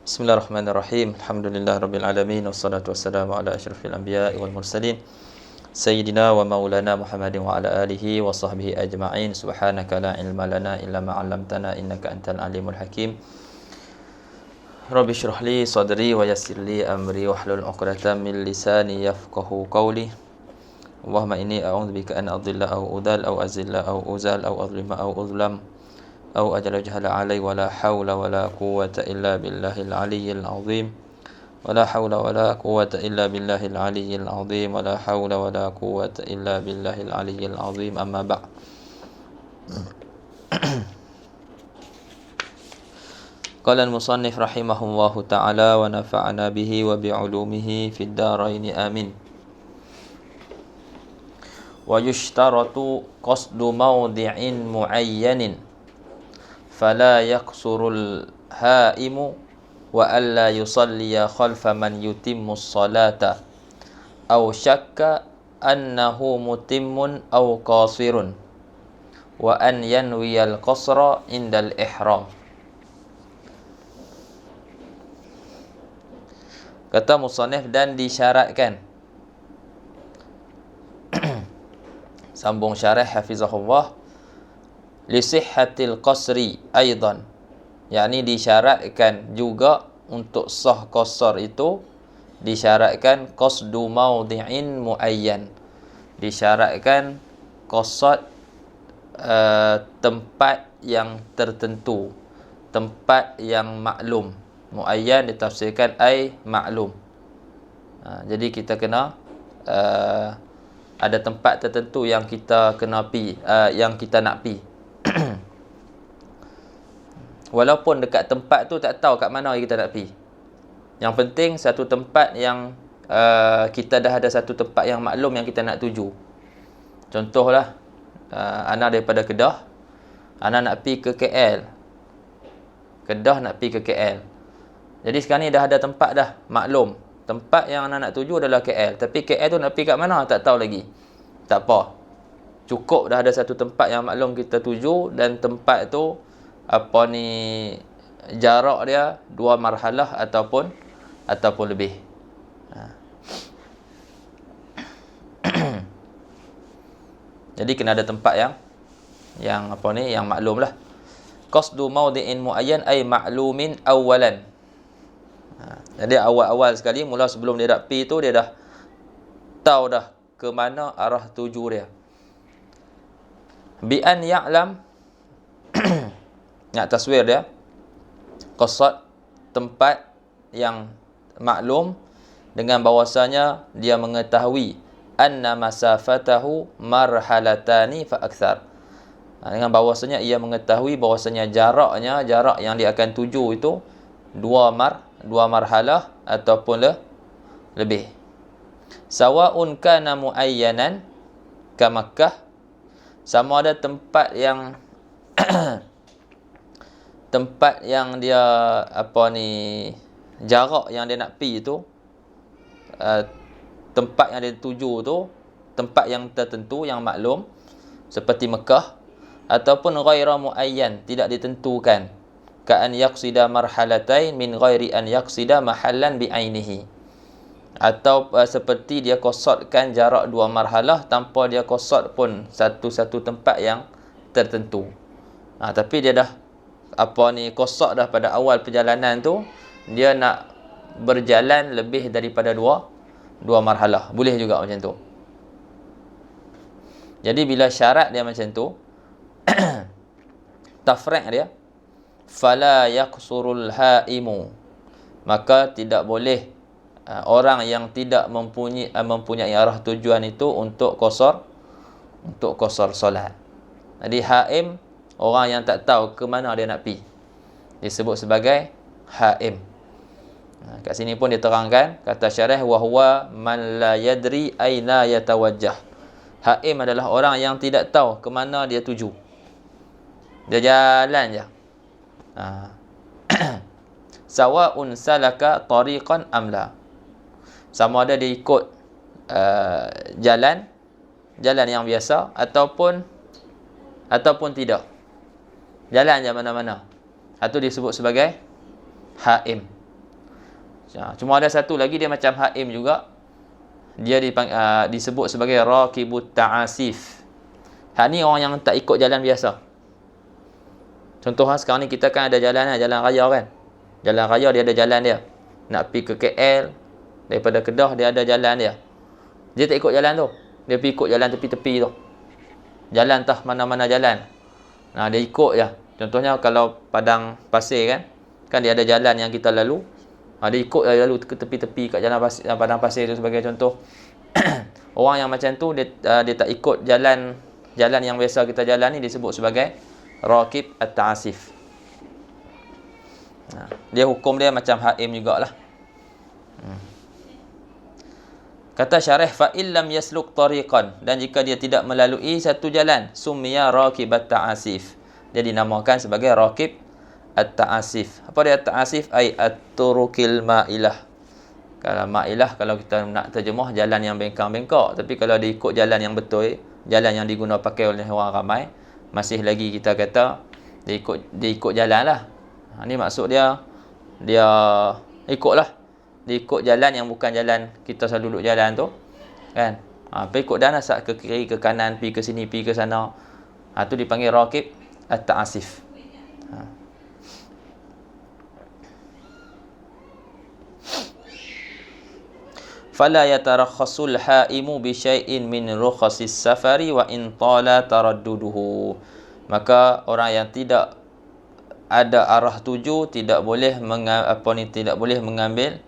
Bismillahirrahmanirrahim. Alhamdulillahirabbil alamin wassalatu wassalamu ala asyrafil anbiya'i wal mursalin sayyidina wa maulana Muhammadin wa ala alihi wa sahbihi ajma'in. Subhanaka la ilma lana illa ma 'allamtana innaka antal alimul hakim. Rabbi shrah li sadri wa yassir li amri wahlul 'uqdatam min lisani yafqahu qawli. Allahumma inni a'udzubika an adilla aw udal aw azilla aw uzal aw adlima aw uzlam أو أجل جهل علي ولا حول ولا قوة إلا بالله العلي العظيم ولا حول ولا قوة إلا بالله العلي العظيم ولا حول ولا قوة إلا بالله العلي العظيم أما بعد. قال المصنف رحمه الله تعالى ونفعنا به وبعلومه في الدارين آمين. ويشترط قصد موضع معين فلا يقصر الهائم وألا يصلي خلف من يتم الصلاة أو شك أنه متم أو قاصر وأن ينوي القصر عند الإحرام. Kata musannif, dan disyaratkan. Sambung syarah hafizahullah, li sihhatil qasri aidan, yakni disyaratkan juga untuk sah qasar itu, disyaratkan qasdu maudhi'in muayyan, disyaratkan qasad tempat yang tertentu, tempat yang maklum. Muayyan ditafsirkan ai maklum. Jadi kita kena ada tempat tertentu yang kita kena pi, yang kita nak pi. Walaupun dekat tempat tu tak tahu kat mana kita nak pergi. Yang penting satu tempat yang kita dah ada satu tempat yang maklum yang kita nak tuju. Contohlah, ana daripada Kedah, ana nak pergi ke KL. Kedah nak pergi ke KL. Jadi sekarang ni dah ada tempat dah maklum. Tempat yang ana nak tuju adalah KL. Tapi KL tu nak pergi kat mana tak tahu lagi. Tak apa. Cukup dah ada satu tempat yang maklum kita tuju, dan tempat tu jarak dia 2 marhalah ataupun lebih. Jadi kena ada tempat yang maklum lah. Qasdu maudhi'in muayyan ay ma'lumin awalan. Jadi awal-awal sekali, mula sebelum dia nak pi tu, dia dah tahu dah ke mana arah tuju dia. Bi an ya'lam, nak taswir dia, qasad tempat yang maklum, dengan bahawasanya dia mengetahui anna masafatahu marhalatani fa akthar. Dengan bahawasanya ia mengetahui bahawasanya jarak yang dia akan tuju itu 2 marhalah ataupun lebih. Sawa'un kana muayyanan ka Makkah, sama ada tempat yang tempat yang dia jarak yang dia nak pi itu, tempat yang dia tuju tu tempat yang tertentu yang maklum seperti Mekah, ataupun ghaira muayyan, tidak ditentukan, ka an yaqsida marhalatain min ghairi an yaqsida mahallan bi'ainihi, atau seperti dia qasadkan jarak 2 marhalah tanpa dia qasad pun satu tempat yang tertentu. Tapi dia dah qasad dah pada awal perjalanan tu, dia nak berjalan lebih daripada 2 marhalah. Boleh juga macam tu. Jadi bila syarat dia macam tu, tafri' dia, fala yaqsurul haimu, maka tidak boleh orang yang tidak mempunyai arah tujuan itu untuk qasar solat. Jadi haim, orang yang tak tahu ke mana dia nak pi, disebut sebagai haim. Kat sini pun diterangkan, kata syarah, wa huwa man la yadri aina yatawajjah. Haim adalah orang yang tidak tahu ke mana dia tuju. Dia jalan je. Sawa'un salaka tariqan amla, sama ada dia ikut jalan yang biasa ataupun tidak. Jalan je mana-mana. Itu disebut sebagai haim. Cuma ada satu lagi dia macam haim juga. Dia disebut sebagai raqibut ta'asif. Hak ni orang yang tak ikut jalan biasa. Contoh sekarang ni kita kan ada jalan raya kan. Jalan raya dia ada jalan dia. Nak pergi ke KL daripada Kedah dia ada jalan dia. Dia tak ikut jalan tu. Dia pergi ikut jalan tepi-tepi tu. Jalan tah mana-mana jalan. Nah, dia ikut je. Contohnya kalau padang pasir kan dia ada jalan yang kita lalu. Dia ikut lalu ke tepi-tepi kat jalan pasir, padang pasir tu sebagai contoh. Orang yang macam tu dia tak ikut jalan yang biasa kita jalan ni disebut sebagai raqib at-ta'asif. Dia hukum dia macam haim jugalah. Kata syarih fa illam yasluk tariqan, dan jika dia tidak melalui satu jalan, summiya raqib at-ta'asif. Dia dinamakan sebagai raqib at-ta'asif. Apa dia at-ta'asif? Ai at-turuqil ma'ilah. Kalau ma'ilah, kalau kita nak terjemah jalan yang bengkang-bengkok, tapi kalau dia ikut jalan yang betul, jalan yang diguna pakai oleh orang ramai, masih lagi kita kata dia ikut jalan lah. Ni maksud dia ikutlah. Dia ikut jalan yang bukan jalan kita selalu duduk jalan tu kan. Pergi ikut dah nak ke kiri ke kanan, pergi ke sini pergi ke sana. Tu dipanggil raqib at-ta'asif. Fala yatarakhasul haimu bi syai'in min rukhasis safari wa in tala taradduduhu. Maka orang yang tidak ada arah tuju tidak boleh mengambil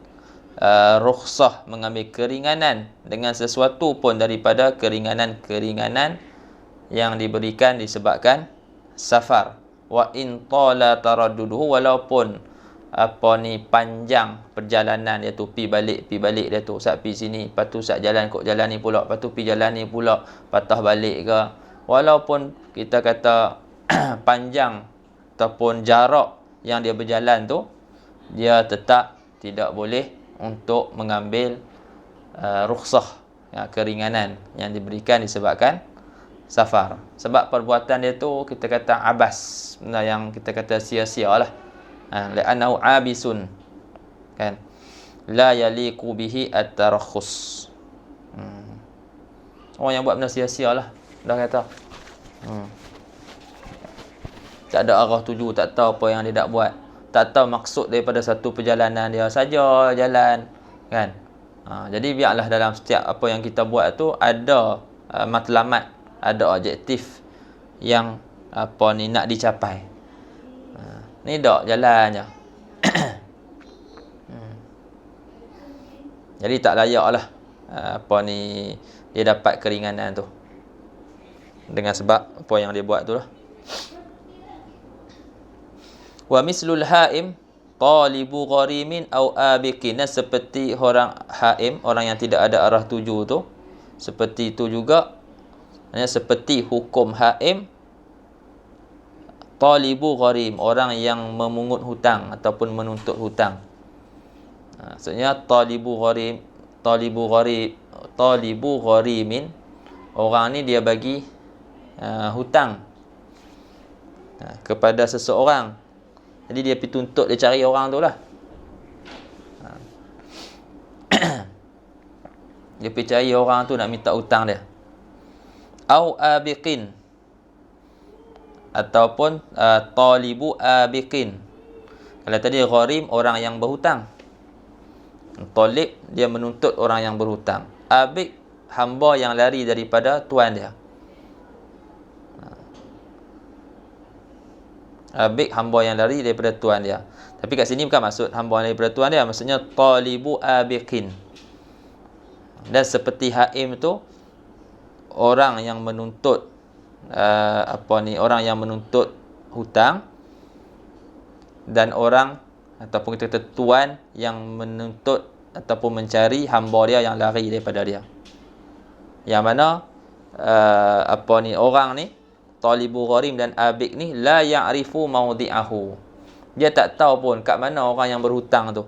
rukhsah, mengambil keringanan dengan sesuatu pun daripada keringanan-keringanan yang diberikan disebabkan safar. Wa in tala taradduduhu, walaupun panjang perjalanan dia tu, pi balik dia tu, sat pi sini, lepas tu sat jalan kok jalan ni pula, lepas tu pi jalan ni pula, patah balik ke, walaupun kita kata panjang ataupun jarak yang dia berjalan tu, dia tetap tidak boleh untuk mengambil rukhsah, keringanan yang diberikan disebabkan safar. Sebab perbuatan dia tu kita kata abas, benda yang kita kata sia-sia lah. La'annahu abisun kan, la yaliqu bihi at-tarakhus. Orang yang buat benda sia-sia lah, dah kata tak ada arah tuju, tak tahu apa yang dia nak buat, tak tahu maksud daripada satu perjalanan dia, saja jalan kan. Jadi biarlah dalam setiap apa yang kita buat tu ada matlamat, ada objektif yang nak dicapai. Ni dak jalan je. Jadi tak layak lah dia dapat keringanan tu dengan sebab apa yang dia buat tu lah. Wa mislul haim talibu gharimin au abiqin, seperti orang haim, orang yang tidak ada arah tuju tu, seperti itu juga, seperti hukum haim talibu gharim, orang yang memungut hutang ataupun menuntut hutang. Maksudnya talibu gharimin, orang ni dia bagi hutang kepada seseorang. Jadi dia pergi tuntut, dia cari orang tu lah. Dia pergi cari orang tu nak minta hutang dia. Au abiqin, ataupun talibu abiqin. Kalau tadi gharim, orang yang berhutang. Talib, dia menuntut orang yang berhutang. Abiq, hamba yang lari daripada tuan dia. Abiq, hamba yang lari daripada tuan dia. Tapi kat sini bukan maksud hamba yang daripada tuan dia, maksudnya talibu abiqin. Dan seperti haim tu, orang yang menuntut orang yang menuntut hutang, dan orang ataupun kita kata tuan yang menuntut ataupun mencari hamba dia yang lari daripada dia. Yang mana orang ni talibu gharim dan abiq ni la ya'rifu mawdi'ahu. Dia tak tahu pun kat mana orang yang berhutang tu.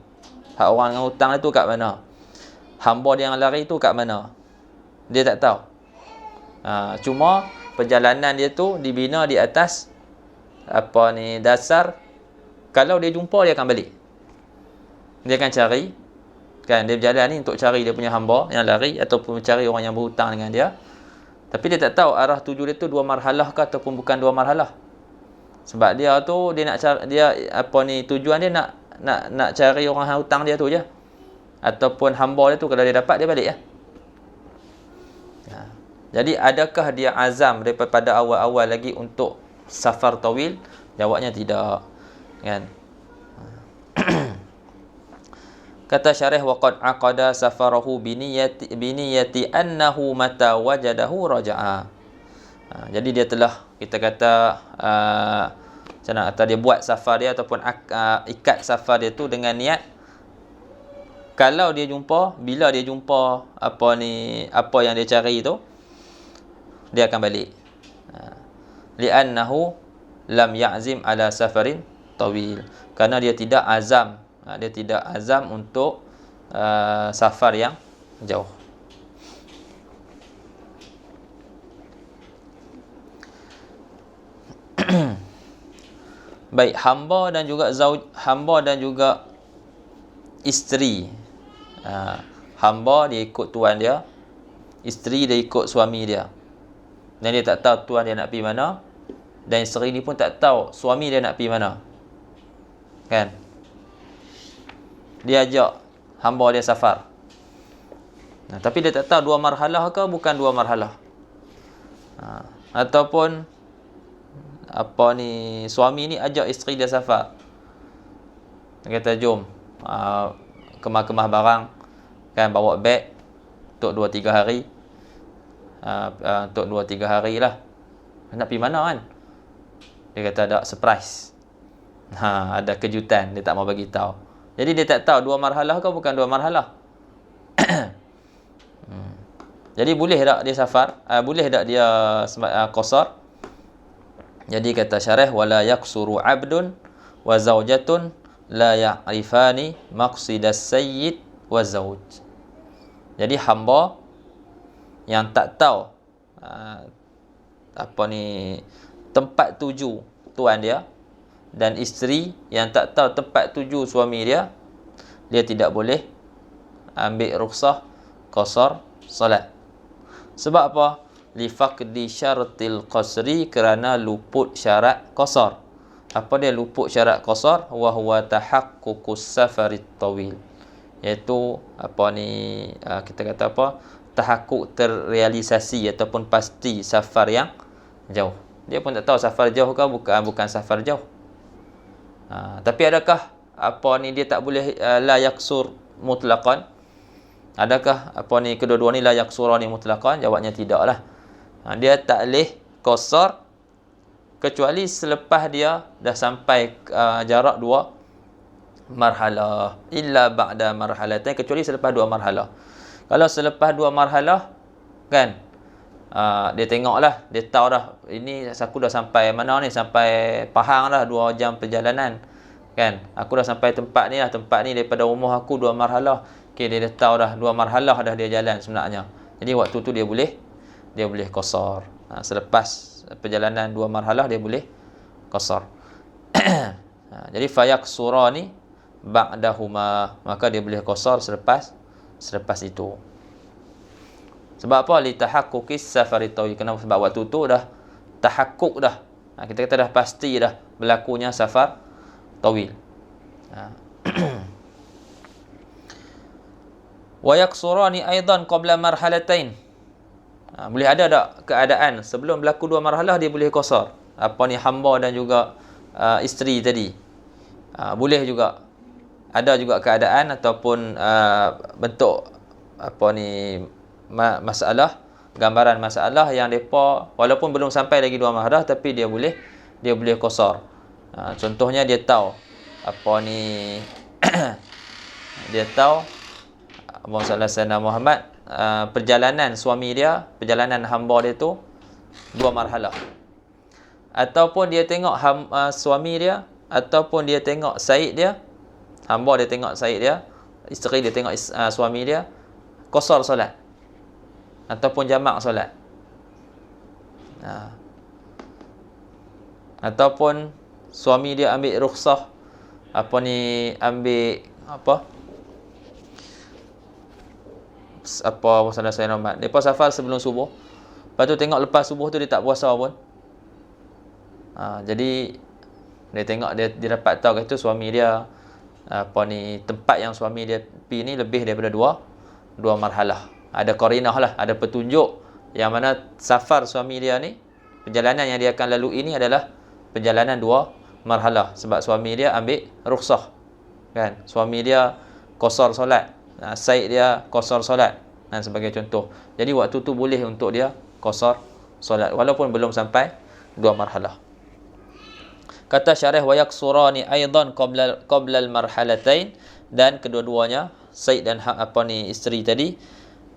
Hak orang yang hutang itu kat mana? Hamba dia yang lari tu kat mana? Dia tak tahu. Cuma perjalanan dia tu dibina di atas dasar, kalau dia jumpa dia akan balik. Dia akan cari Kan dia berjalan ni untuk cari dia punya hamba yang lari ataupun cari orang yang berhutang dengan dia. Tapi dia tak tahu arah tuju dia tu 2 marhalah ke ataupun bukan 2 marhalah. Sebab dia tu dia nak cari, dia tujuan dia nak cari orang hutang dia tu je. Ataupun hamba dia tu, kalau dia dapat dia balik ya. Jadi adakah dia azam daripada awal-awal lagi untuk safar tawil? Jawabnya tidak. Kan? Kata syarih, waqad aqada safarahu biniyati annahu mata wajadahu raja'a. Jadi dia telah, kita kata macam mana kata, dia buat safar dia ataupun ikat safar dia tu dengan niat kalau dia jumpa, bila dia jumpa apa yang dia cari tu, dia akan balik. Li'annahu lam ya'zim ala safarin tawil. Kerana dia tidak azam, untuk safar yang jauh. Baik, hamba dan juga isteri. Hamba dia ikut tuan dia, isteri dia ikut suami dia. Dan dia tak tahu tuan dia nak pergi mana, dan isteri ni pun tak tahu suami dia nak pergi mana. Kan? Dia ajak hamba dia safar. Tapi dia tak tahu 2 marhalah ke bukan 2 marhalah. Ataupun suami ni ajak isteri dia safar. Dia kata jom kemah-kemah barang, kan, bawa beg untuk 2-3 hari. Untuk 2-3 hari lah. Nak pergi mana kan? Dia kata ada surprise. Ada kejutan, dia tak mau bagi tahu. Jadi dia tak tahu 2 marhalah ke bukan 2 marhalah. Jadi boleh tak dia safar? Boleh tak dia qasar? Jadi kata syarah, wala yaksuru 'abdun wa zaujatun la ya'rifani maqsidas sayyid wa zauj. Jadi hamba yang tak tahu tempat tuju tuan dia, dan isteri yang tak tahu tempat tuju suami dia, dia tidak boleh ambil rukhsah qasar solat. Sebab apa? Li faqdi syaratil qasri, kerana luput syarat qasar. Apa dia luput syarat qasar? Wa huwa tahaqququs safarit tawil. Iaitu kita kata tahakkuk, terrealisasi ataupun pasti safar yang jauh. Dia pun tak tahu safar jauh ke bukan safar jauh. Tapi adakah dia tak boleh la yaksur mutlaqan? Adakah kedua-dua ni la yaksurani mutlaqan? Jawabnya tidaklah. Dia tak boleh qasar kecuali selepas dia dah sampai jarak 2 marhalah. Illa ba'da marhalatain, kecuali selepas 2 marhalah. Kalau selepas 2 marhalah, kan, dia tengoklah, dia tahu dah, ini aku dah sampai mana ni, sampai Pahang dah, 2 jam perjalanan, kan, aku dah sampai tempat ni daripada rumah aku 2 marhalah. Okay, dia dah tahu dah 2 marhalah dah dia jalan sebenarnya. Jadi waktu tu dia boleh qasar. Selepas perjalanan 2 marhalah dia boleh qasar. Jadi fayaqsurani ba'dahuma, maka dia boleh qasar selepas itu. Sebab apa? Li tahaqquqis safari tawil. Kenapa? Sebab waktu tu dah tahakkuk dah. Kita kata dah pasti dah berlakunya safar tawil. Wa yaqsurani aidan qabla marhalatain. Boleh ada tak keadaan sebelum berlaku 2 marhalah dia boleh qasar? Hamba dan juga isteri tadi. Boleh juga. Ada juga keadaan ataupun bentuk masalah, gambaran masalah yang depa walaupun belum sampai lagi 2 marhalah tapi dia boleh qasar. Contohnya dia tahu dia tahu Muhammad Muhammad perjalanan suami dia, perjalanan hamba dia tu 2 marhalah. Ataupun dia tengok suami dia, ataupun dia tengok said dia, hamba dia tengok said dia, isteri dia tengok suami dia, qasar solat ataupun jamak solat. Ataupun suami dia ambil rukhsah apa salah saya nama. Depa safar sebelum subuh. Lepas tu tengok lepas subuh tu dia tak puasa pun. Jadi dia tengok dia dapat tahu kata suami dia tempat yang suami dia pergi ni lebih daripada dua marhalah. Ada qarinah lah, ada petunjuk yang mana safar suami dia ni, perjalanan yang dia akan lalui ini adalah perjalanan 2 marhalah, sebab suami dia ambil rukhsah. Kan? Suami dia qasar solat, said dia qasar solat, dan sebagai contoh. Jadi waktu tu boleh untuk dia qasar solat walaupun belum sampai 2 marhalah. Kata syarih wa yaksurani aidan qabla al-marhalatain, dan kedua-duanya said dan isteri tadi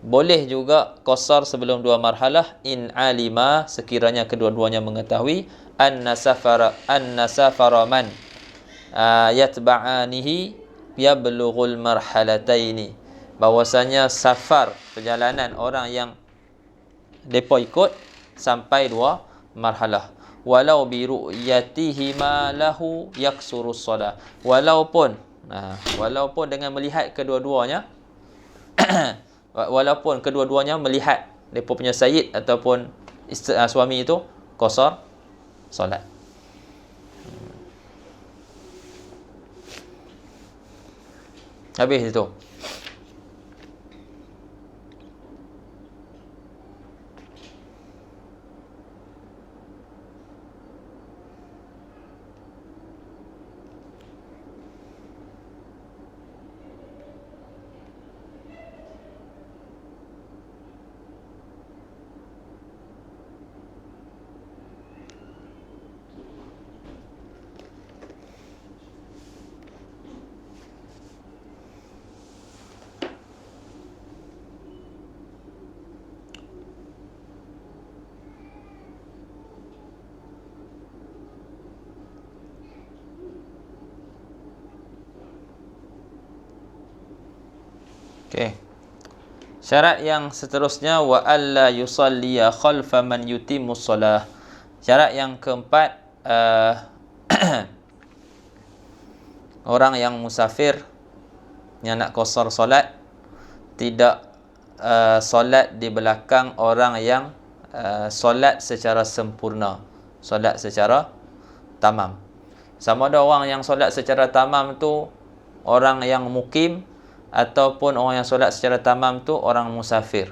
boleh juga qasar sebelum 2 marhalah in alima, sekiranya kedua-duanya mengetahui anna safara man yatba'anihi yablughul marhalataini, bahwasanya safar perjalanan orang yang depa ikut sampai 2 marhalah. Walau bi ru'yatihi ma lahu yaksurus shalah, walaupun dengan melihat kedua-duanya walaupun kedua-duanya melihat depa punya sayyid ataupun suami itu qasar solat. Habis itu. Okey. Syarat yang seterusnya wa alla yusalliya khalfa man yutimmus shalah. Syarat yang keempat, orang yang musafir yang nak qasar solat tidak solat di belakang orang yang solat secara sempurna, solat secara tamam. Sama ada orang yang solat secara tamam tu orang yang mukim, ataupun orang yang solat secara tamam tu orang musafir.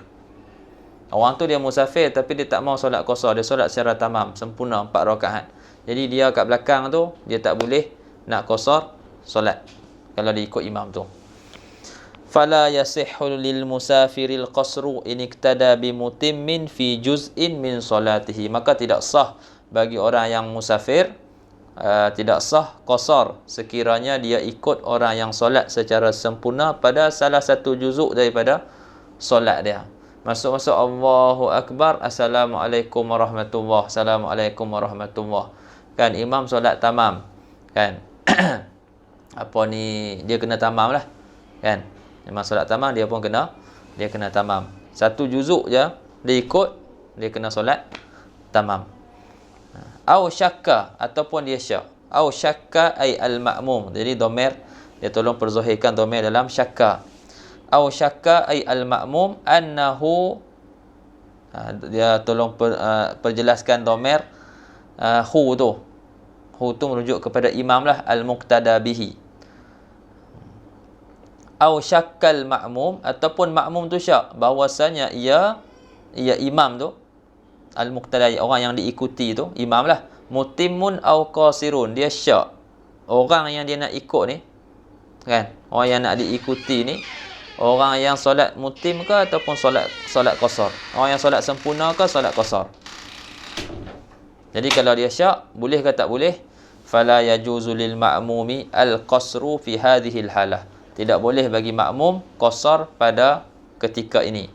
Orang tu dia musafir tapi dia tak mau solat qasar, dia solat secara tamam, sempurna 4 rakaat. Jadi dia kat belakang tu dia tak boleh nak qasar solat kalau dia ikut imam tu. Fala yasihhu lil musafiril qasru in iktada bi mutimmin fi juz'in min salatihi, maka tidak sah bagi orang yang musafir, tidak sah qasar sekiranya dia ikut orang yang solat secara sempurna pada salah satu juzuk daripada solat dia. Masuk Allahu Akbar, Assalamualaikum warahmatullahi, Assalamualaikum warahmatullahi. Kan imam solat tamam. Kan? Dia kena tamam lah. Kan? Imam solat tamam, dia pun kena tamam. Satu juzuk je dia ikut, dia kena solat tamam. Au syakka, ataupun dia syak. Au syakka ay al-ma'mum. Jadi domir dia tolong perzahirkan domir dalam syakka. Au syakka ay al-ma'mum annahu, dia tolong perjelaskan domir hu tu. Hu tu merujuk kepada imam lah, al-muqtada bihi. Au syakkal ma'mum, ataupun ma'mum tu syak bahwasanya ia imam tu, al-muqtada, orang yang diikuti tu, imam lah, mutimmun au qasirun, dia syak orang yang dia nak ikut ni, kan, orang yang nak diikuti ni, orang yang solat mutim ke ataupun solat qasar, orang yang solat sempurna ke solat qasar. Jadi kalau dia syak, boleh ke tak boleh? Fala yajuzu lil ma'mumi al-qasru fi hadhihi al-halah, tidak boleh bagi makmum qasar pada ketika ini.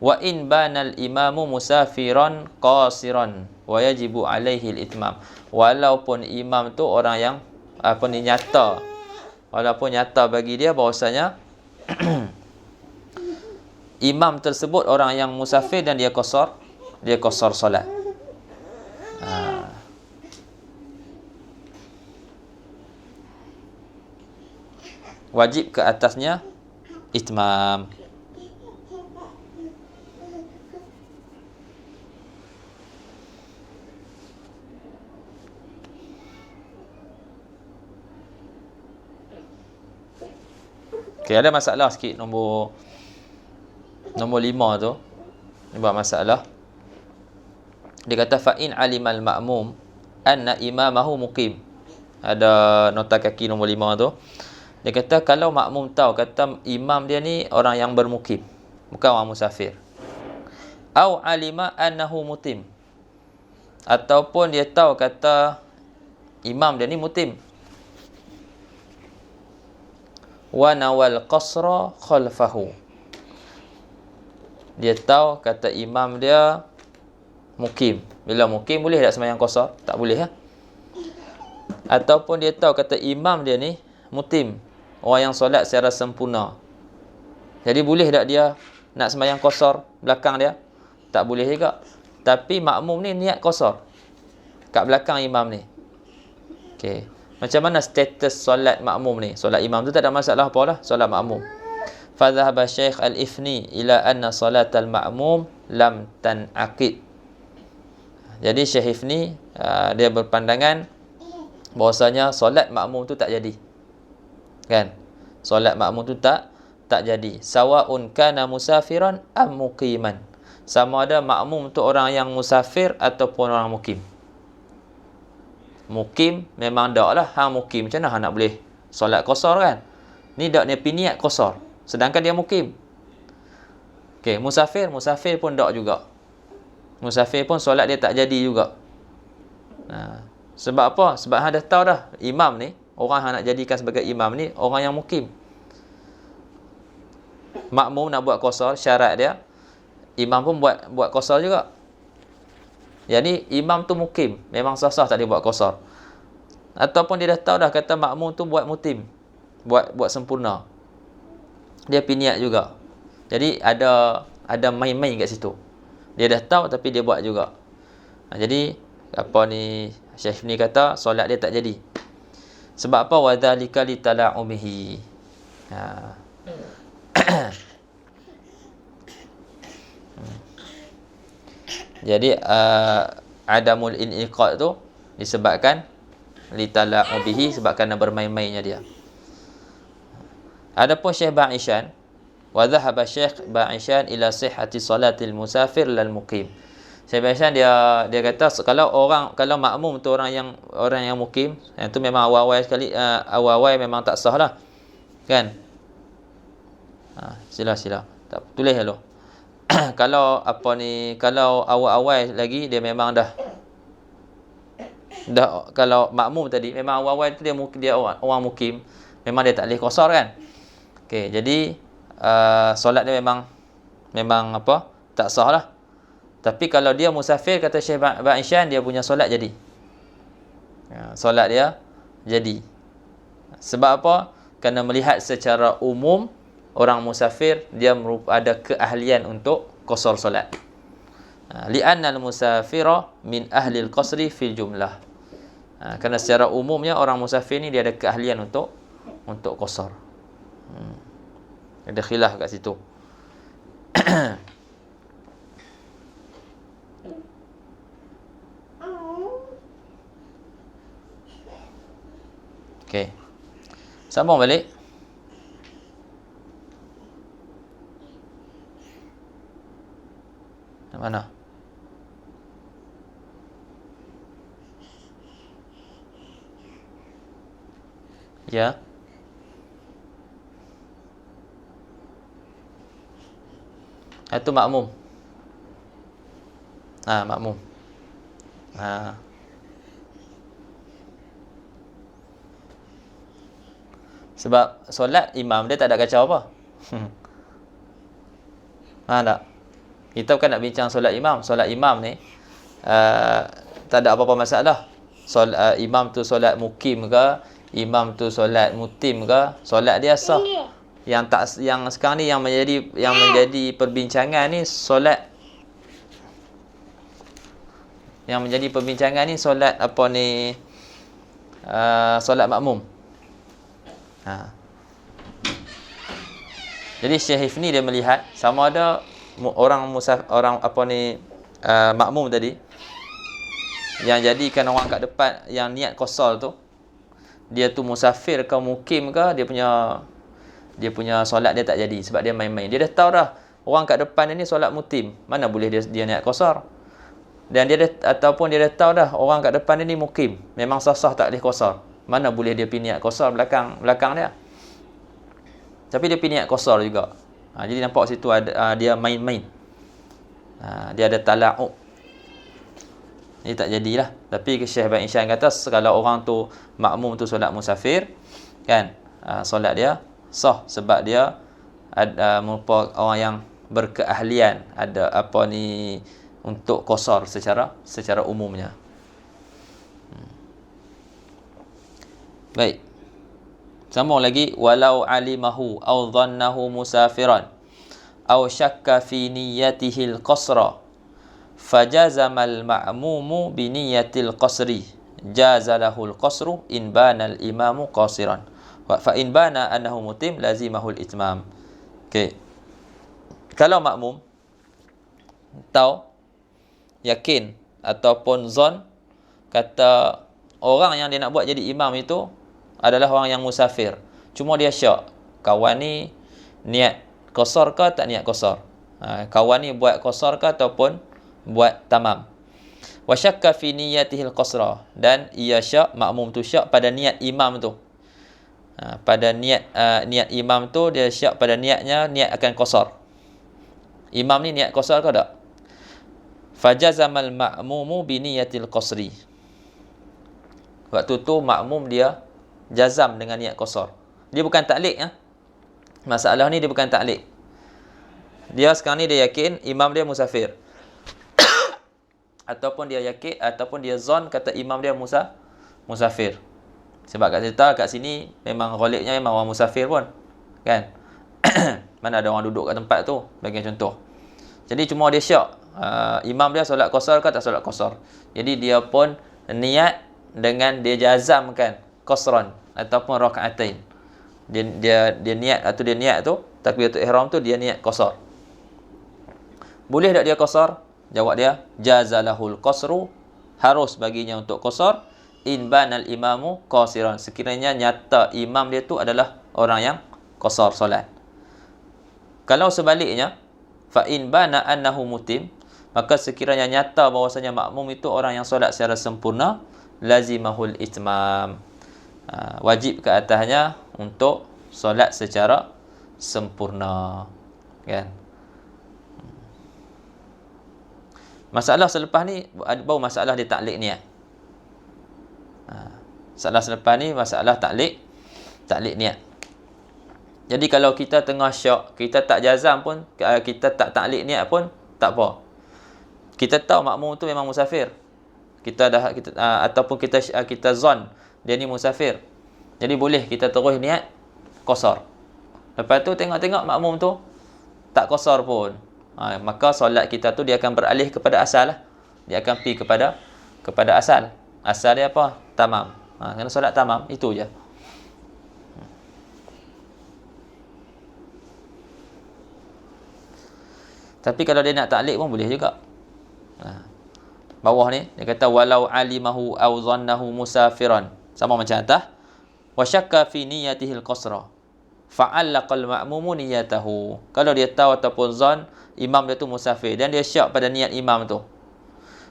Wa in banal imamu musafiran qasiran wa yajibu alaihi al-itmam, walaupun imam tu orang yang nyata, walaupun nyata bagi dia bahwasanya imam tersebut orang yang musafir dan dia qasar solat. Wajib ke atasnya itmam. Okey, ada masalah sikit nombor 5 tu. Ni buat masalah. Dia kata fa in alimal ma'mum anna imamahu muqim. Ada nota kaki nombor 5 tu. Dia kata kalau makmum tahu kata imam dia ni orang yang bermukim, bukan orang musafir. Au alima annahu mutim. Ataupun dia tahu kata imam dia ni mutim. Wa nawal qasra khalfahu. Dia tahu kata imam dia mukim. Bila mukim boleh tak sembahyang qasar? Tak boleh ya. Ataupun dia tahu kata imam dia ni mutim, orang yang solat secara sempurna. Jadi boleh tak dia nak sembahyang qasar belakang dia? Tak boleh juga. Tapi makmum ni niat qasar kat belakang imam ni. Okey. Macam mana status solat makmum ni? Solat imam tu tak ada masalah apalah, solat makmum. Fa dhahaba Syekh Al-Ifni ila anna salatal ma'mum lam tanaqid. Jadi Syekh Ifni dia berpandangan bahwasanya solat makmum tu tak jadi. Kan? Solat makmum tu tak jadi. Sawaun kana musafiran am muqiman. Sama ada makmum tu orang yang musafir ataupun orang mukim. Mukim memang dak lah. Hang mukim macam mana hang nak boleh solat qasar kan? Ni dak dia niat qasar. Sedangkan dia mukim. Okey, musafir pun dak juga. Musafir pun solat dia tak jadi juga. Sebab apa? Sebab hang dah tahu dah imam ni, orang hang nak jadikan sebagai imam ni orang yang mukim. Makmum nak buat qasar, syarat dia imam pun buat qasar juga. Jadi imam tu mukim, memang sah-sah tak dia buat qasar. Ataupun dia dah tahu dah kata makmum tu buat mutim, buat sempurna. Dia piniat juga. Jadi ada main-main kat situ. Dia dah tahu tapi dia buat juga. Jadi apa ni Syekh ni kata solat dia tak jadi. Sebab apa? Wadzalika litala'umihi. Jadi adamul iniqad tu disebabkan litala'ubihi, sebabkan bermain-mainnya dia. Adapun Syekh Ba'ishan, wa dhahaba Syekh Ba'ishan ila sihhati salatil musafir lal muqim. Syekh Ba'ishan dia kata kalau makmum tu orang yang mukim, yang tu memang awal-awal memang tak sah lah. Kan? Sila. Tak tulis dulu. Kalau awal-awal lagi dia memang dah kalau makmum tadi memang awal-awal tu dia orang mukim, memang dia tak boleh qasar kan. Okey, jadi solat dia memang apa? Tak sah lah. Tapi kalau dia musafir, kata Syekh Ba'ishan, dia punya solat jadi. Solat dia jadi. Sebab apa? Kerana melihat secara umum orang musafir dia ada keahlian untuk qasar solat. Li'anna al-musafira min ahli al-qasri fil jumlah. Kerana secara umumnya orang musafir ni dia ada keahlian untuk qasar. Ada khilaf kat situ. Okey. Sambung balik. Mana? Ya. Itu makmum. Makmum. Sebab solat imam dia tak ada kacau apa. Tak. Kita bukan nak bincang solat imam. Solat imam ni tak ada apa-apa masalah. Imam tu solat mukim ke, imam tu solat mutim ke, solat dia sah. Yang sekarang ni yang menjadi perbincangan ni solat solat apa ni, solat makmum. Jadi Syekh Hifni dia melihat sama ada orang makmum tadi yang jadikan orang kat depan yang niat qasar tu, dia tu musafir ke mukim ke, dia punya dia punya solat dia tak jadi sebab dia main-main. Dia dah tahu dah orang kat depan dia ni solat mutim, mana boleh dia niat qasar. Dan dia ataupun dia dah tahu dah orang kat depan dia ni mukim, memang sah-sah tak boleh qasar. Mana boleh dia pergi niat qasar belakang dia. Tapi dia pergi niat qasar juga. Jadi nampak situ ada dia main-main. Dia ada tala'ub. Ini tak jadilah. Tapi Syekh Ibn Hisham kata kalau orang tu makmum tu solat musafir kan, solat dia sah sebab dia merupakan orang yang berkeahlian ada apa ni untuk qasar secara umumnya. Baik. Sambung lagi, walau alimahu aw dhannahu musafiran aw syakka fi niyyatihi al-qasra fajazama al-ma'mumu bi niyyatil qasri jaza lahu al-qasru in bana al-imamu qasiran fa in bana annahu mutim lazimahu al-itmam. Okey. Kalau makmum tahu yakin ataupun zon kata orang yang dia nak buat jadi imam itu adalah orang yang musafir. Cuma dia syak. Kawan ni niat qasar ke tak niat qasar. Kawan ni buat qasar ke ataupun buat tamam. Wa syakka fi niyyatihil qasra. Dan ia syak, makmum tu syak pada niat imam tu. Pada niat imam tu dia syak pada niatnya niat akan qasar. Imam ni niat qasar ke tak? Fajazamal ma'mumu bi niyyatil qasri. Waktu tu makmum dia jazam dengan niat qasar. Dia bukan taklid ya. Masalah ni dia bukan taklid. Dia sekarang ni dia yakin imam dia musafir. Ataupun dia yakin ataupun dia zon kata imam dia musafir. Sebab kat sini memang ghalibnya memang orang musafir pun. Kan? Mana ada orang duduk kat tempat tu, bagi contoh. Jadi cuma dia syak. Imam dia solat qasar ke tak solat qasar. Jadi dia pun niat dengan dia jazamkan qasran ataupun rakaatain. Dia niat atau dia niat tu takbiratul ihram tu dia niat qasar. Boleh tak dia qasar? Jawab dia jazalahul qasru, harus baginya untuk qasar in banal imamu qasiran, sekiranya nyata imam dia tu adalah orang yang qasar solat. Kalau sebaliknya fa in bana annahu mutim, maka sekiranya nyata bahwasanya makmum itu orang yang solat secara sempurna, lazimahul itmam, wajib ke atasnya untuk solat secara sempurna, kan? Masalah selepas ni baru masalah dia taklid niat. Masalah selepas ni masalah taklid niat. Jadi kalau kita tengah syak, kita tak jazam pun, kita tak taklid niat pun tak apa. Kita tahu makmum tu memang musafir. Ataupun kita zon dia ni musafir. Jadi boleh kita terus niat qasar. Lepas tu tengok-tengok makmum tu tak qasar pun. Maka solat kita tu dia akan beralih kepada asal lah. Dia akan pergi kepada asal. Asal dia apa? Tamam. Kena solat tamam, itu je. Tapi kalau dia nak taklid pun boleh juga. Bawah ni dia kata walau alimahu aw dhannahu musafiran, sama macam atas. Wa syakka fi niyyatihi al-qasra fa'allaqal ma'mumu niyyatahu. Kalau dia tahu ataupun zon imam dia tu musafir dan dia syak pada niat imam tu,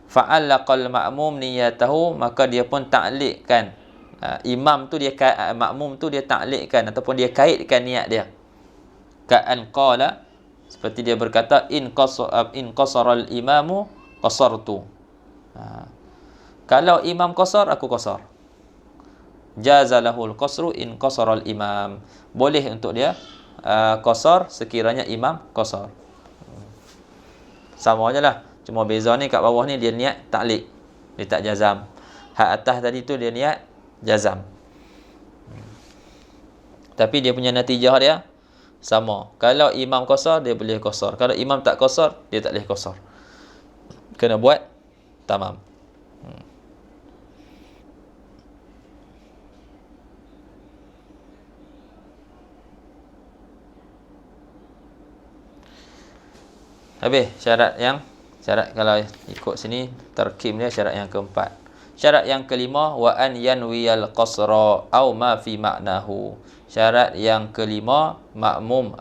fa'allaqal ma'mum niyyatahu, maka dia pun taklidkan imam tu, dia makmum tu dia taklidkan ataupun dia kaitkan niat dia. Ka'an qala, seperti dia berkata in qasaral imamu qasartu. Kalau imam qasar, aku qasar. Jazalahul qasru in qasaral imam. Boleh untuk dia qasar sekiranya imam qasar. Sama je lah. Cuma beza ni kat bawah ni dia niat taklid, dia tak jazam. Hak atas tadi tu dia niat jazam. Tapi dia punya natijah dia sama. Kalau imam qasar, dia boleh qasar. Kalau imam tak qasar, dia tak boleh qasar. Kena buat tamam. Habis syarat kalau ikut sini terkim dia syarat yang keempat. Syarat yang kelima, wa an yanwiyal qasra au ma fi ma'nahu. Syarat yang kelima, makmum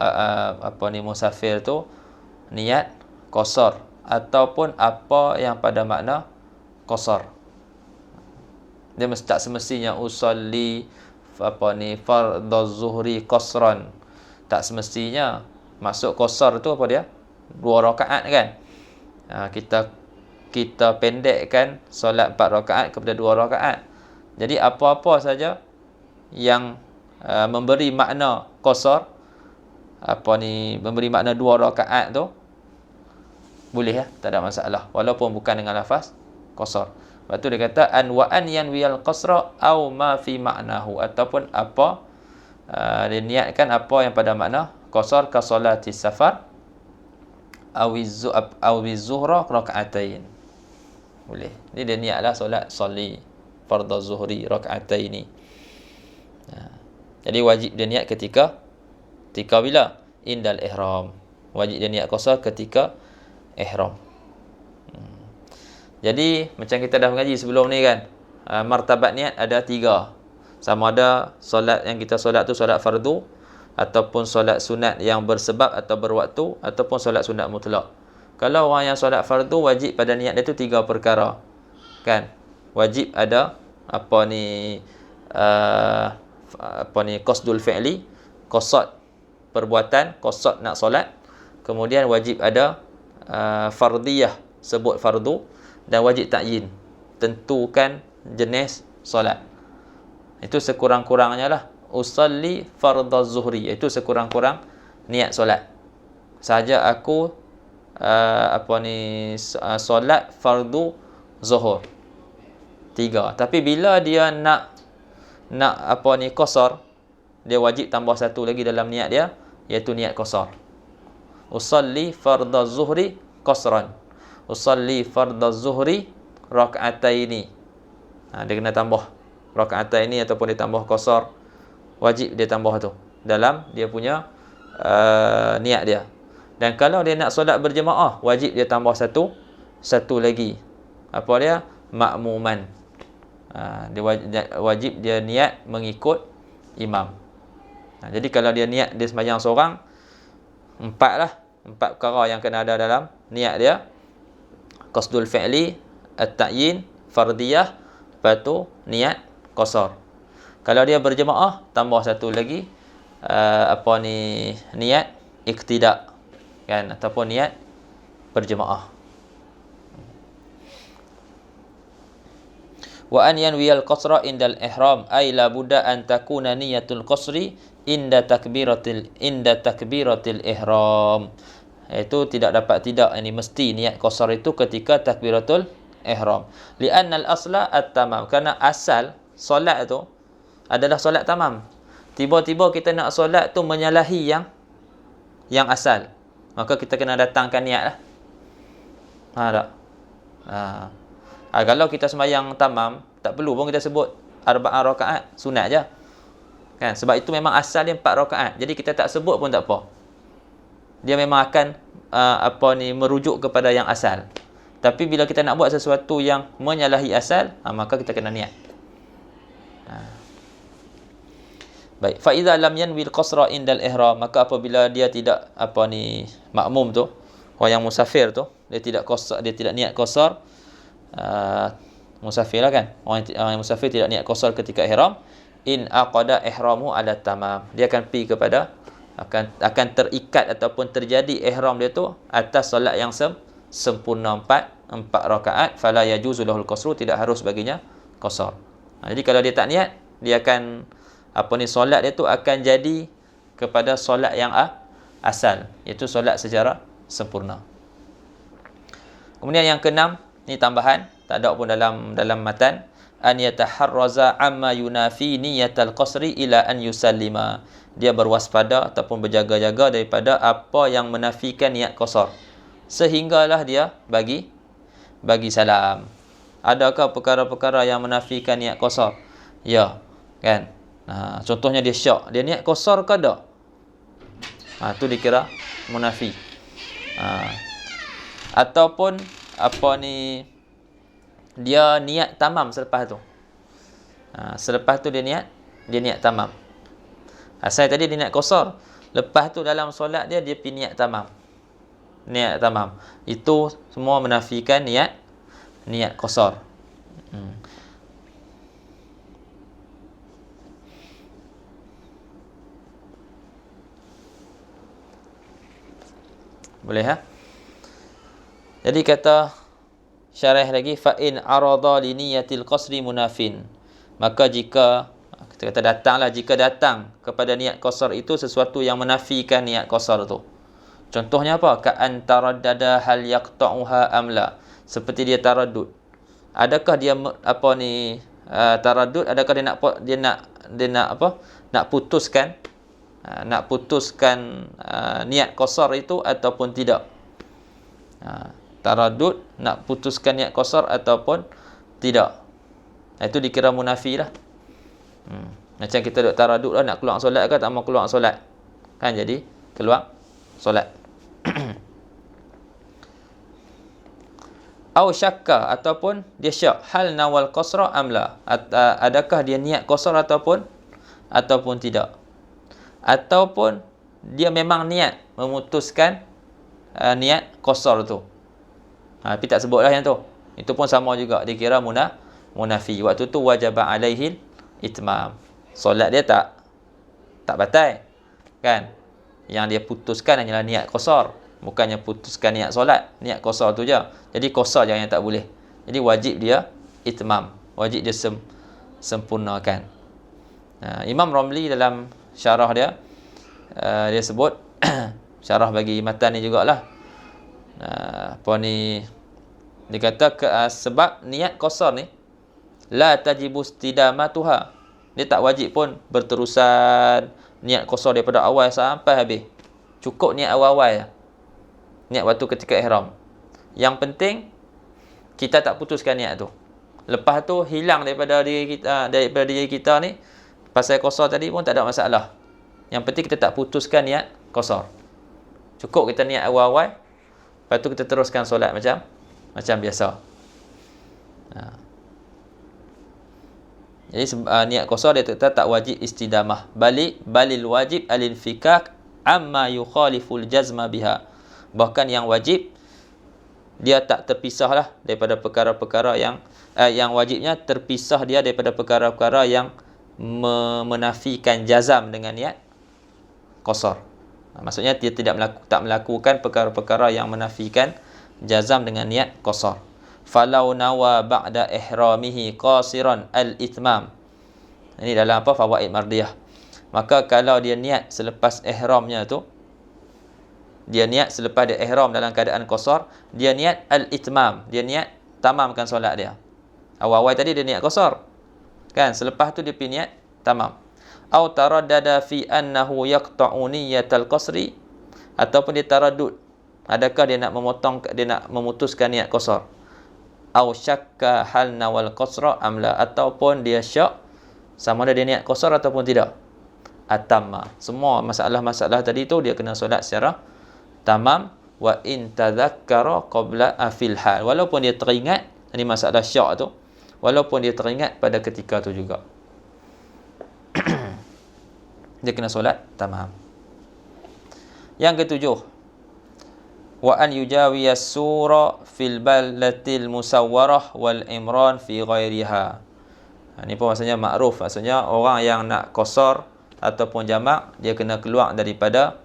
musafir tu niat qasar ataupun apa yang pada makna qasar. Dia mesti tak semestinya usalli fardhu zuhri qasran. Tak semestinya. Maksud qasar tu apa dia? 2 rakaat kan. Kita pendekkan solat 4 rakaat kepada 2 rakaat. Jadi apa-apa saja yang memberi makna qasar, memberi makna 2 rakaat tu boleh tak ada masalah walaupun bukan dengan lafaz qasar. Lepas tu dia kata wa an yanwiyal qasra au ma fi ma'nahu, ataupun apa dia niatkan apa yang pada makna qasar ka solati safar awi zuhra raka'atain. Boleh. Ni dia niatlah solat soli fardhu zuhri raka'ataini. Jadi wajib dia niat ketika bila? Indal ihram. Wajib dia niat qasar ketika ihram. Jadi macam kita dah mengaji sebelum ni kan, martabat niat ada 3. Sama ada solat yang kita solat tu solat fardu, ataupun solat sunat yang bersebab atau berwaktu, ataupun solat sunat mutlak. Kalau orang yang solat fardu, wajib pada niat dia tu 3 perkara. Kan? Wajib ada qasdul fi'li, qasad perbuatan, qasad nak solat. Kemudian wajib ada fardiyah, sebut fardu, dan wajib ta'yin, tentukan jenis solat. Itu sekurang-kurangnya lah. Usalli fardhu zuhri, itu sekurang-kurang niat solat. Sahaja aku solat fardu zuhur 3. Tapi bila dia nak qasar, dia wajib tambah satu lagi dalam niat dia, iaitu niat qasar. Usalli fardhu zuhri qasran, usalli fardhu zuhri raka'ataini. Dia kena tambah raka'ataini ataupun dia tambah qasar. Wajib dia tambah tu dalam dia punya niat dia. Dan kalau dia nak solat berjemaah, wajib dia tambah satu lagi. Apa dia? Makmuman. Dia wajib dia niat mengikut imam. Jadi kalau dia niat dia sembahyang seorang, 4 perkara yang kena ada dalam niat dia. Qasdul fi'li, at-ta'yin, fardiyah, lepas tu niat qasar. Kalau dia berjemaah, tambah satu lagi niat iqtida, kan, ataupun niat berjemaah. Wa an yanwiyal qasra indal ihram, ay la budda an takuna niyatul qasri inda takbiratil ihram. Itu tidak dapat tidak, ini mesti niat qasar itu ketika takbiratul ihram. Li'anna al-asla at-tamam, kerana asal solat itu adalah solat tamam. Tiba-tiba kita nak solat tu menyalahi yang asal, maka kita kena datangkan niat lah. Tak? Kalau kita sembahyang tamam, tak perlu pun kita sebut 4 rakaat, sunat je. Kan? Sebab itu memang asal dia 4 rakaat. Jadi kita tak sebut pun tak apa. Dia memang akan merujuk kepada yang asal. Tapi bila kita nak buat sesuatu yang menyalahi asal, maka kita kena niat. Baik, fa idza lam yanwil qasra indal ihram, maka apabila dia tidak makmum tu, orang yang musafir tu, dia tidak niat qasar, musafir lah kan, orang yang musafir tidak niat qasar ketika ihram, in aqada ihramu ala tamam, dia akan pergi kepada akan terikat ataupun terjadi ihram dia tu atas solat yang sempurna 4 rakaat, fala yajuzu lahul qasru, tidak harus baginya qasar. Jadi kalau dia tak niat, dia akan solat dia tu akan jadi kepada solat yang asal, iaitu solat secara sempurna. Kemudian yang keenam, ni tambahan, tak ada pun dalam matan, an yataharraza amma yunafi niyatal qasri ila an yusallima. Dia berwaspada ataupun berjaga-jaga daripada apa yang menafikan niat qasar, sehinggalah dia bagi salam. Adakah perkara-perkara yang menafikan niat qasar? Ya, kan? Contohnya dia syak, dia niat qasar ke tak? Tu dikira munafi. Ataupun dia niat tamam selepas tu. Selepas tu dia niat tamam. Asal tadi dia niat qasar. Lepas tu dalam solat dia pergi niat tamam. Niat tamam. Itu semua menafikan niat qasar. Boleh Jadi kata syarah lagi, fa in arada li niyatil qasri munafin. Maka jika kita kata datanglah, jika datang kepada niat qasar itu sesuatu yang menafikan niat qasar tu. Contohnya apa? Ka antaraddada hal yaqta'uha amla. Seperti dia taraddud. Adakah dia taraddud, adakah dia nak putuskan niat qasar itu ataupun tidak. Taraddud nak putuskan niat qasar ataupun tidak. Itu dikira munafi lah. Macam kita duk taraddud lah, nak keluar solat ke tak mau keluar solat. Kan jadi keluar solat. Au syakka, ataupun dia syak hal nawal qasra amla. Adakah dia niat qasar ataupun tidak. Ataupun dia memang niat memutuskan niat qasar tu. Tapi tak sebutlah yang tu. Itu pun sama juga dikira munafi. Waktu tu wajib alaihi itmam. Solat dia tak batal. Kan? Yang dia putuskan hanyalah niat qasar, bukannya putuskan niat solat. Niat qasar tu je. Jadi qasar je yang tak boleh. Jadi wajib dia itmam. Wajib dia sempurnakan. Imam Ramli dalam syarah dia dia sebut syarah bagi matan ni jugalah. Dia kata sebab niat qasar ni la tajibu istidamatuha. Dia tak wajib pun berterusan niat qasar daripada awal sampai habis. Cukup niat awal-awal je. Niat waktu ketika ihram. Yang penting kita tak putuskan niat tu. Lepas tu hilang daripada diri kita ni pasal qasar tadi pun tak ada masalah. Yang penting kita tak putuskan niat qasar. Cukup kita niat awal-awal, lepas tu kita teruskan solat macam biasa. Jadi niat qasar dia tak wajib istidamah. Balil wajib al-infikak amma yukhaliful jazma biha. Bahkan yang wajib dia tak terpisahlah daripada perkara-perkara yang wajibnya terpisah dia daripada perkara-perkara yang menafikan jazam dengan niat qasar. Maksudnya dia tak melakukan perkara-perkara yang menafikan jazam dengan niat qasar. Falau nawa ba'da ihramihi qasiran al-itmam. Ini dalam fawaid mardiyah. Maka kalau dia niat selepas ihramnya tu, dia niat selepas dia ihram dalam keadaan qasar, dia niat al-itmam, dia niat tamamkan solat dia. Awal-awal tadi dia niat qasar. Kan? Selepas tu dia pergi niat tamam. Au taraddada fi annahu yaqta'u niyatal qasri, ataupun dia taraddud. Adakah dia nak memutuskan niat qasar? Au syakka hal nawal qasra amla, ataupun dia syak sama ada dia niat qasar ataupun tidak. Atamma. Semua masalah-masalah tadi tu dia kena solat secara tamam. Wa in tadhakkara qabla afil hal. Walaupun dia teringat, ini masalah syak tu, walaupun dia teringat pada ketika tu juga. Dia kena solat tamam. Yang ketujuh, wa an yujawiyas sura fil baldatil musawwarah wal imran fi ghairiha. Ini pun maksudnya makruf, maksudnya orang yang nak qasar ataupun jamak, dia kena keluar daripada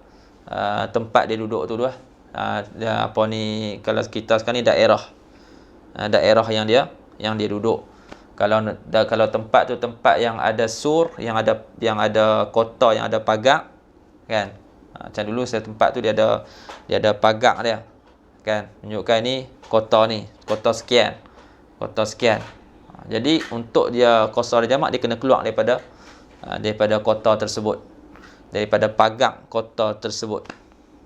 tempat dia duduk tu lah. Kalau kita sekarang ni daerah yang dia duduk. Kalau tempat tu tempat yang ada sur, yang ada kota, yang ada pagar, kan? Macam dulu saya tempat tu dia ada pagar dia, kan, menunjukkan ni kota sekian. Jadi untuk dia qasar jamak, dia kena keluar daripada kota tersebut, daripada pagar kota tersebut.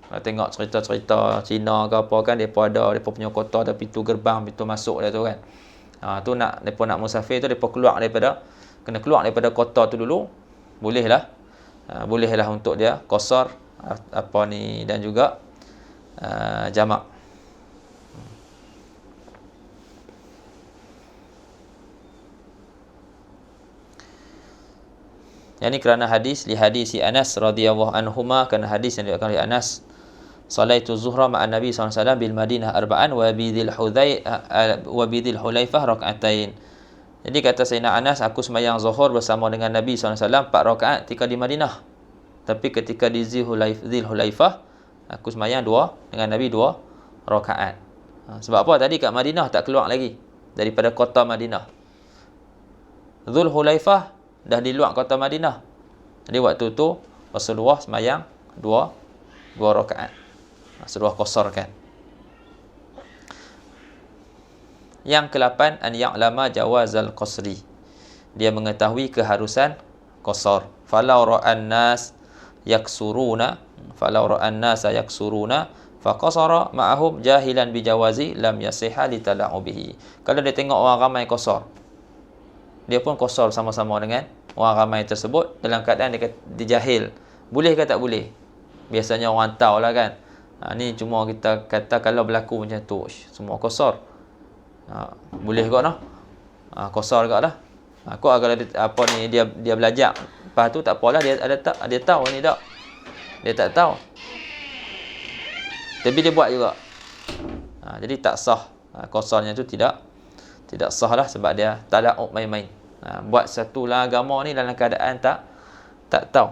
Kalau tengok cerita-cerita Cina ke apa kan, depa punya kota ada pintu gerbang, pintu masuk dia tu kan. Tu depa nak musafir tu, depa kena keluar daripada kota tu dulu. Bolehlah untuk dia qasar dan juga jamak. Yang ni kerana hadis li hadis Anas radhiyallahu anhuma, kerana hadis yang diriwayatkan oleh Anas, salaitu zuhra ma'an nabi sallallahu alaihi wasallam bil madinah arba'an wa bidil hulaifah rak'atain. Jadi kata Sayyidina Anas, aku sembahyang zuhur bersama dengan Nabi SAW 4 rakaat ketika di Madinah. Tapi ketika di Zil Hulaifah, aku sembahyang dengan Nabi 2 rakaat. Sebab apa? Tadi kat Madinah tak keluar lagi daripada kota Madinah. Zul Hulaifah dah di luar kota Madinah. Jadi waktu tu Rasulullah sembahyang 2 rakaat. Rasulullah qasarkan. Yang ke-8, an ya'lama jawazal qasri. Dia mengetahui keharusan qasar. Falau ra'an nas yaksuruna faqasara ma'ahum jahilan bijawazi lam yasihha litala'ubihi. Kalau dia tengok orang ramai qasar, dia pun qasar sama-sama dengan orang ramai tersebut dalam keadaan dia jahil. Boleh ke tak boleh? Biasanya orang tahu lah kan. Ni cuma kita kata kalau berlaku macam tu, semua qasar. Boleh kot noh. Qasar kot lah. Kalau dia belajar, lepas tu tak apalah, dia tahu ni tak. Dia tak tahu. Tapi dia buat juga. Jadi tak sah. Qasarnya tu tidak sah lah, sebab dia tala'ub main-main. Buat satu lah agama ni dalam keadaan tak tahu.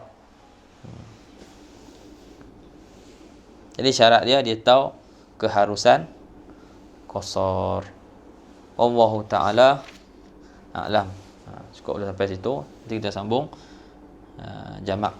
Jadi syarat dia tahu keharusan qasar. Wallahu ta'ala a'lam. Cukup sampai situ. Nanti kita sambung jamak.